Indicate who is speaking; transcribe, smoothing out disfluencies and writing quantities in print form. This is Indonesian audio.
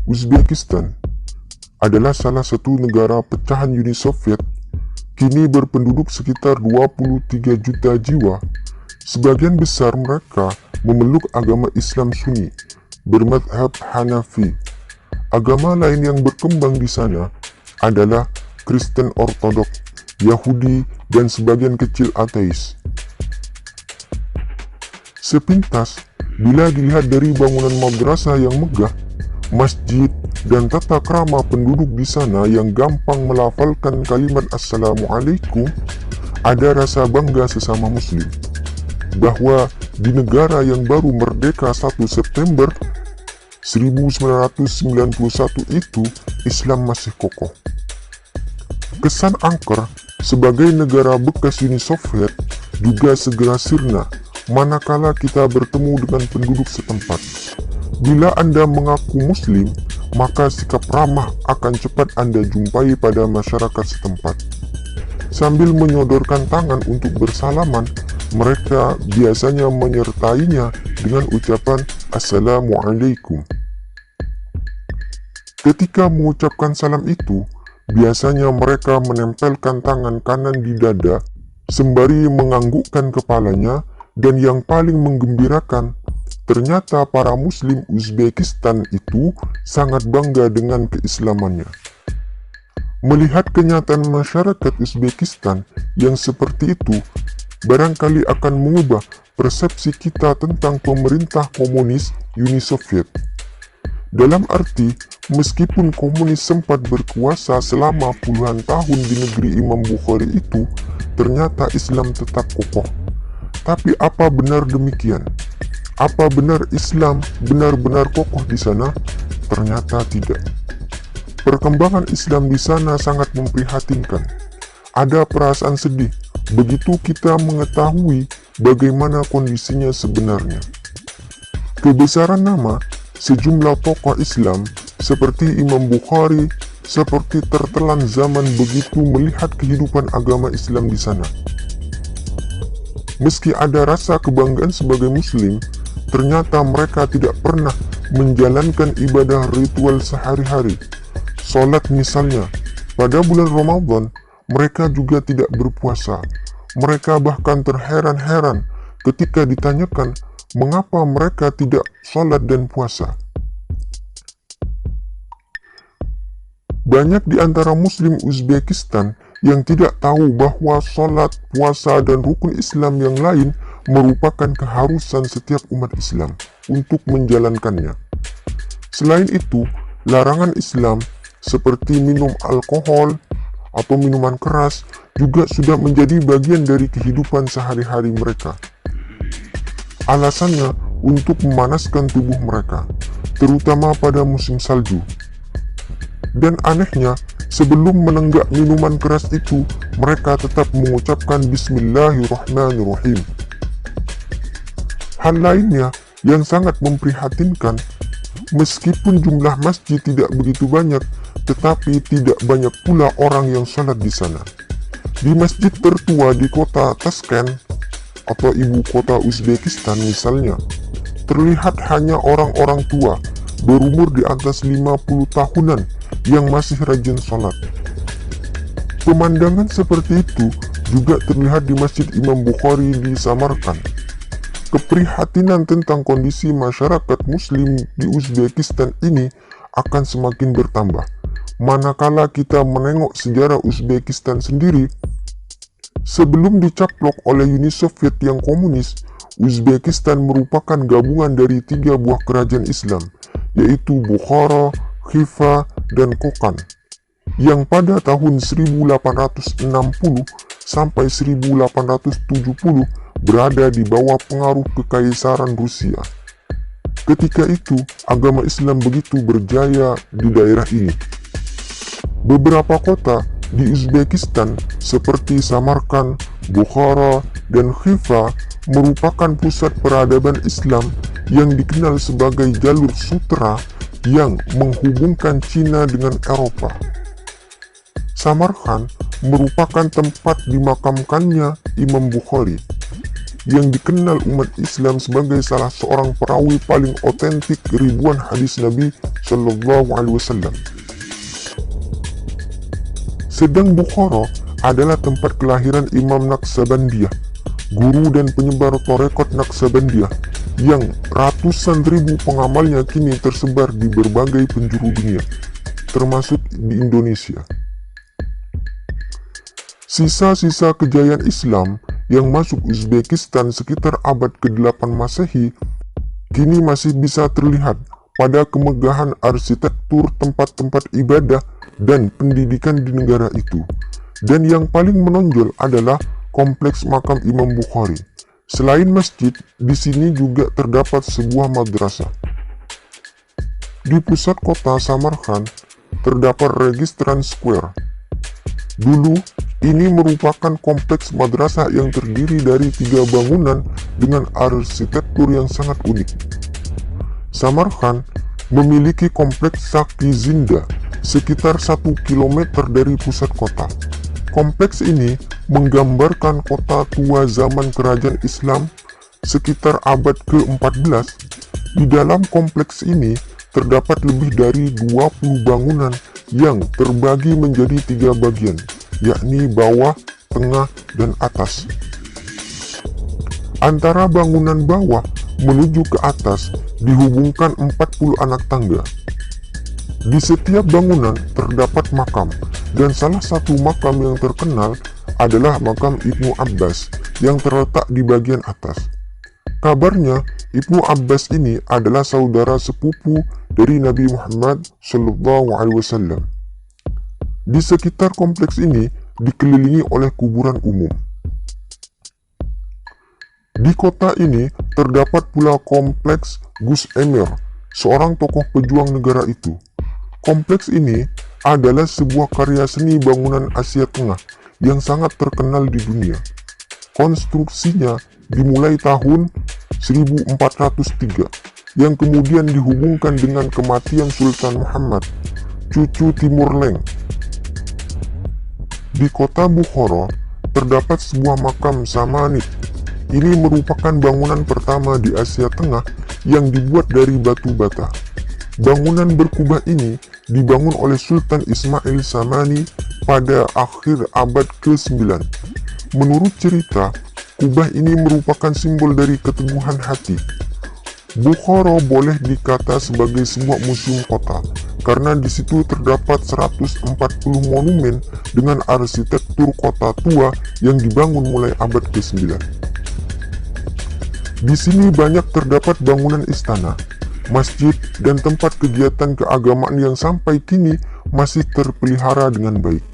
Speaker 1: Uzbekistan adalah salah satu negara pecahan Uni Soviet, kini berpenduduk sekitar 23 juta jiwa. Sebagian besar mereka memeluk agama Islam Sunni, bermadhab Hanafi. Agama lain yang berkembang di sana adalah Kristen Ortodoks, Yahudi, dan sebagian kecil ateis. Sepintas, bila dilihat dari bangunan madrasah yang megah, masjid, dan tata krama penduduk di sana yang gampang melafalkan kalimat Assalamualaikum, ada rasa bangga sesama muslim bahwa di negara yang baru merdeka 1 September 1991 itu Islam masih kokoh. Kesan angker sebagai negara bekas Uni Soviet juga segera sirna manakala kita bertemu dengan penduduk setempat. Bila Anda mengaku muslim, maka sikap ramah akan cepat Anda jumpai pada masyarakat setempat. Sambil menyodorkan tangan untuk bersalaman, mereka biasanya menyertainya dengan ucapan Assalamualaikum. Ketika mengucapkan salam itu, biasanya mereka menempelkan tangan kanan di dada sembari menganggukkan kepalanya, dan yang paling menggembirakan, ternyata para muslim Uzbekistan itu sangat bangga dengan keislamannya. Melihat kenyataan masyarakat Uzbekistan yang seperti itu, barangkali akan mengubah persepsi kita tentang pemerintah komunis Uni Soviet. Dalam arti, meskipun komunis sempat berkuasa selama puluhan tahun di negeri Imam Bukhari itu, ternyata Islam tetap kokoh. Tapi apa benar demikian? Apa benar Islam benar-benar kokoh di sana? Ternyata tidak. Perkembangan Islam di sana sangat memprihatinkan. Ada perasaan sedih begitu kita mengetahui bagaimana kondisinya sebenarnya. Kebesaran nama sejumlah tokoh Islam seperti Imam Bukhari seperti tertelan zaman begitu melihat kehidupan agama Islam di sana. Meski ada rasa kebanggaan sebagai muslim, ternyata mereka tidak pernah menjalankan ibadah ritual sehari-hari. Salat misalnya, pada bulan Ramadan, mereka juga tidak berpuasa. Mereka bahkan terheran-heran ketika ditanyakan mengapa mereka tidak salat dan puasa. Banyak di antara muslim Uzbekistan yang tidak tahu bahwa salat, puasa, dan rukun Islam yang lain merupakan keharusan setiap umat Islam untuk menjalankannya. Selain itu, larangan Islam seperti minum alkohol atau minuman keras juga sudah menjadi bagian dari kehidupan sehari-hari mereka. Alasannya untuk memanaskan tubuh mereka, terutama pada musim salju. Dan anehnya, sebelum menenggak minuman keras itu, mereka tetap mengucapkan Bismillahirrahmanirrahim. Hal lainnya yang sangat memprihatinkan, meskipun jumlah masjid tidak begitu banyak, tetapi tidak banyak pula orang yang sholat di sana. Di masjid tertua di kota Tashkent atau ibu kota Uzbekistan misalnya, terlihat hanya orang-orang tua berumur di atas 50 tahunan yang masih rajin sholat. Pemandangan seperti itu juga terlihat di Masjid Imam Bukhari di Samarkand. Keprihatinan tentang kondisi masyarakat muslim di Uzbekistan ini akan semakin bertambah manakala kita menengok sejarah Uzbekistan sendiri. Sebelum dicaplok oleh Uni Soviet yang komunis, Uzbekistan merupakan gabungan dari 3 buah kerajaan Islam, yaitu Bukhara, Khiva, dan Kokand, yang pada tahun 1860 sampai 1870 berada di bawah pengaruh Kekaisaran Rusia. Ketika itu, agama Islam begitu berjaya di daerah ini. Beberapa kota di Uzbekistan seperti Samarkand, Bukhara, dan Khiva merupakan pusat peradaban Islam yang dikenal sebagai jalur sutra yang menghubungkan Cina dengan Eropa. Samarkand merupakan tempat dimakamkannya Imam Bukhari. yang dikenal umat Islam sebagai salah seorang perawi paling otentik ribuan hadis Nabi Shallallahu Alaihi Wasallam. Sedang Bukhara adalah tempat kelahiran Imam Naqsabandiyah, guru dan penyebar torekot Naqsabandiyah, yang ratusan ribu pengamalnya kini tersebar di berbagai penjuru dunia, termasuk di Indonesia. Sisa-sisa kejayaan Islam yang masuk Uzbekistan sekitar abad ke-8 Masehi kini masih bisa terlihat pada kemegahan arsitektur tempat-tempat ibadah dan pendidikan di negara itu. Dan yang paling menonjol adalah kompleks makam Imam Bukhari. Selain masjid, di sini juga terdapat sebuah madrasah. Di pusat kota Samarkand terdapat Registran Square. Dulu, ini merupakan kompleks madrasah yang terdiri dari 3 bangunan dengan arsitektur yang sangat unik. Samarkand memiliki kompleks Sakti Zinda sekitar 1 km dari pusat kota. Kompleks ini menggambarkan kota tua zaman kerajaan Islam sekitar abad ke-14. Di dalam kompleks ini terdapat lebih dari 20 bangunan yang terbagi menjadi 3 bagian, yakni bawah, tengah, dan atas. Antara bangunan bawah menuju ke atas dihubungkan 40 anak tangga. Di setiap bangunan terdapat makam, dan salah satu makam yang terkenal adalah makam Ibnu Abbas yang terletak di bagian atas. Kabarnya, Ibnu Abbas ini adalah saudara sepupu dari Nabi Muhammad SAW. Di sekitar kompleks ini dikelilingi oleh kuburan umum. Di kota ini terdapat pula kompleks Gus Emir, seorang tokoh pejuang negara itu. Kompleks ini adalah sebuah karya seni bangunan Asia Tengah yang sangat terkenal di dunia. Konstruksinya dimulai tahun 1403, yang kemudian dihubungkan dengan kematian Sultan Muhammad, cucu Timur Leng. Di kota Bukhara terdapat sebuah makam Samanid. Ini merupakan bangunan pertama di Asia Tengah yang dibuat dari batu bata. Bangunan berkubah ini dibangun oleh Sultan Ismail Samani pada akhir abad ke-9. Menurut cerita, kubah ini merupakan simbol dari keteguhan hati. Bukhara boleh dikata sebagai sebuah museum kota, karena di situ terdapat 140 monumen dengan arsitektur kota tua yang dibangun mulai abad ke-9. Di sini banyak terdapat bangunan istana, masjid, dan tempat kegiatan keagamaan yang sampai kini masih terpelihara dengan baik.